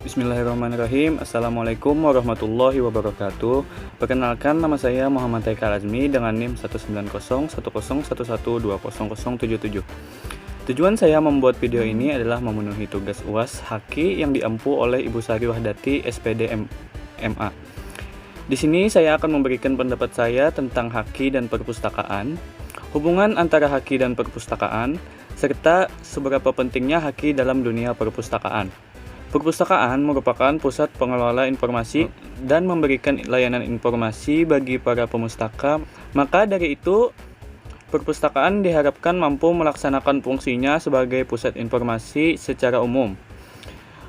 Bismillahirrahmanirrahim. Assalamualaikum warahmatullahi wabarakatuh. Perkenalkan, nama saya Muhammad Taika Azmi dengan NIM 1901011200077. Tujuan saya membuat video ini adalah memenuhi tugas UAS Haki yang diempu oleh Ibu Sari Wahdati, SPD MA. Di sini saya akan memberikan pendapat saya tentang Haki dan perpustakaan, hubungan antara Haki dan perpustakaan, serta seberapa pentingnya Haki dalam dunia perpustakaan. Perpustakaan merupakan pusat pengelola informasi dan memberikan layanan informasi bagi para pemustaka. Maka dari itu, perpustakaan diharapkan mampu melaksanakan fungsinya sebagai pusat informasi secara umum.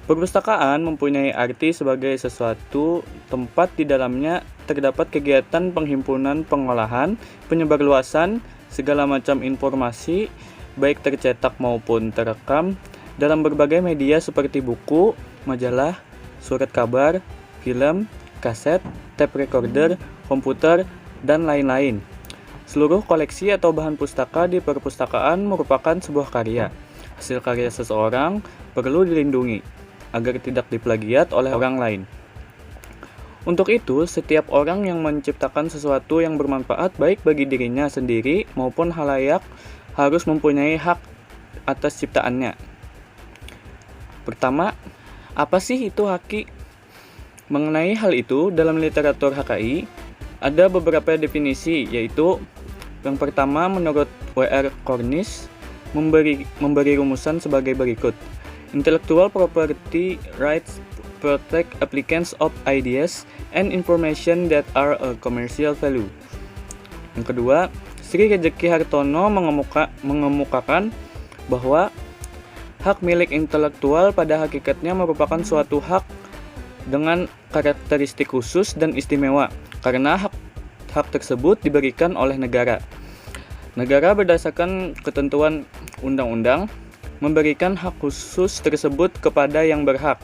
Perpustakaan mempunyai arti sebagai sesuatu tempat di dalamnya terdapat kegiatan penghimpunan, pengolahan, penyebarluasan segala macam informasi, baik tercetak maupun terekam, dalam berbagai media seperti buku, majalah, surat kabar, film, kaset, tape recorder, komputer, dan lain-lain. Seluruh koleksi atau bahan pustaka di perpustakaan merupakan sebuah karya. Hasil karya seseorang perlu dilindungi agar tidak diplagiat oleh orang lain. Untuk itu, setiap orang yang menciptakan sesuatu yang bermanfaat baik bagi dirinya sendiri maupun halayak harus mempunyai hak atas ciptaannya. Pertama, apa sih itu Haki? Mengenai hal itu, dalam literatur HKI ada beberapa definisi, yaitu yang pertama menurut W.R. Cornish memberi rumusan sebagai berikut. Intellectual property rights protect applicants of ideas and information that are a commercial value. Yang kedua, Sri Rejeki Hartono mengemukakan bahwa hak milik intelektual pada hakikatnya merupakan suatu hak dengan karakteristik khusus dan istimewa, karena hak tersebut diberikan oleh negara. Negara berdasarkan ketentuan undang-undang memberikan hak khusus tersebut kepada yang berhak,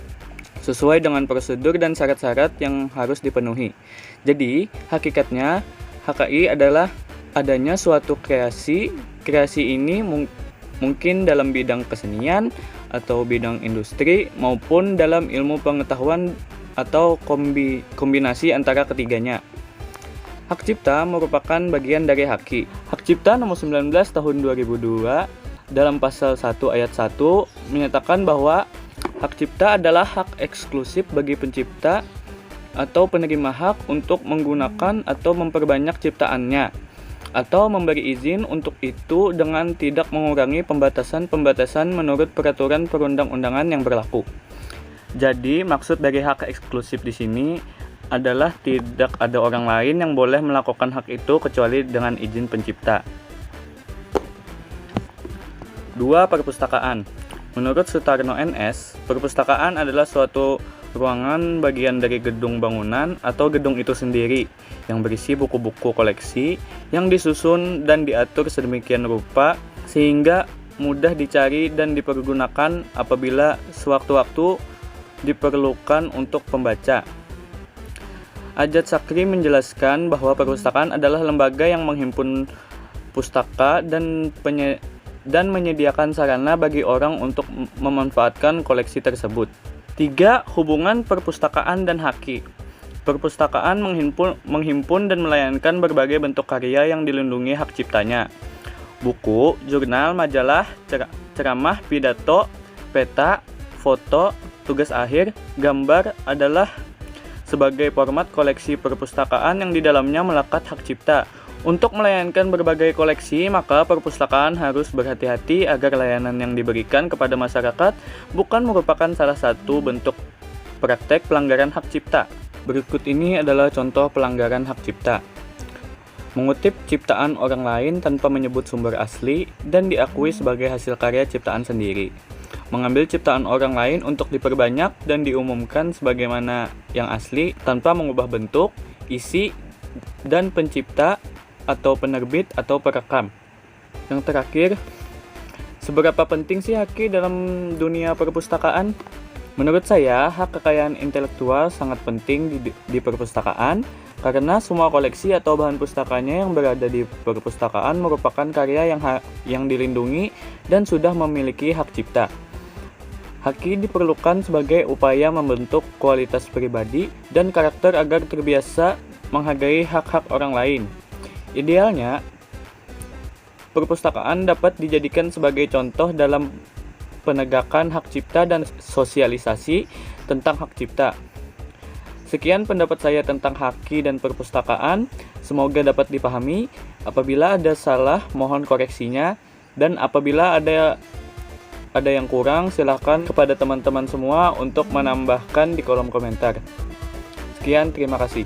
sesuai dengan prosedur dan syarat-syarat yang harus dipenuhi. Jadi, hakikatnya HKI adalah adanya suatu kreasi. Kreasi ini mungkin dalam bidang kesenian atau bidang industri maupun dalam ilmu pengetahuan atau kombinasi antara ketiganya. Hak cipta merupakan bagian dari Haki. Hak cipta nomor 19 tahun 2002 dalam pasal 1 ayat 1 menyatakan bahwa hak cipta adalah hak eksklusif bagi pencipta atau penerima hak untuk menggunakan atau memperbanyak ciptaannya, atau memberi izin untuk itu dengan tidak mengurangi pembatasan-pembatasan menurut peraturan perundang-undangan yang berlaku. Jadi, maksud dari hak eksklusif di sini adalah tidak ada orang lain yang boleh melakukan hak itu kecuali dengan izin pencipta. 2. Perpustakaan. Menurut Sutarno NS, perpustakaan adalah suatu ruangan bagian dari gedung bangunan atau gedung itu sendiri yang berisi buku-buku koleksi yang disusun dan diatur sedemikian rupa sehingga mudah dicari dan dipergunakan apabila sewaktu-waktu diperlukan untuk pembaca. Ajat Sakri menjelaskan bahwa perpustakaan adalah lembaga yang menghimpun pustaka dan menyediakan sarana bagi orang untuk memanfaatkan koleksi tersebut. 3. Hubungan perpustakaan dan Haki. Perpustakaan menghimpun dan melayangkan berbagai bentuk karya yang dilindungi hak ciptanya. Buku, jurnal, majalah, ceramah, pidato, peta, foto, tugas akhir, gambar adalah sebagai format koleksi perpustakaan yang di dalamnya melekat hak cipta. Untuk melayangkan berbagai koleksi, maka perpustakaan harus berhati-hati agar layanan yang diberikan kepada masyarakat bukan merupakan salah satu bentuk praktek pelanggaran hak cipta. Berikut ini adalah contoh pelanggaran hak cipta. Mengutip ciptaan orang lain tanpa menyebut sumber asli dan diakui sebagai hasil karya ciptaan sendiri. Mengambil ciptaan orang lain untuk diperbanyak dan diumumkan sebagaimana yang asli tanpa mengubah bentuk, isi, dan pencipta atau penerbit atau perekam. Yang terakhir, seberapa penting sih Haki dalam dunia perpustakaan? Menurut saya, hak kekayaan intelektual sangat penting di perpustakaan karena semua koleksi atau bahan pustakanya yang berada di perpustakaan merupakan karya yang dilindungi dan sudah memiliki hak cipta. Haki diperlukan sebagai upaya membentuk kualitas pribadi dan karakter agar terbiasa menghargai hak-hak orang lain. Idealnya, perpustakaan dapat dijadikan sebagai contoh dalam penegakan hak cipta dan sosialisasi tentang hak cipta. Sekian pendapat saya tentang haki dan perpustakaan. Semoga dapat dipahami. Apabila ada salah, mohon koreksinya. Dan apabila ada yang kurang, silahkan kepada teman-teman semua untuk menambahkan di kolom komentar. Sekian, terima kasih.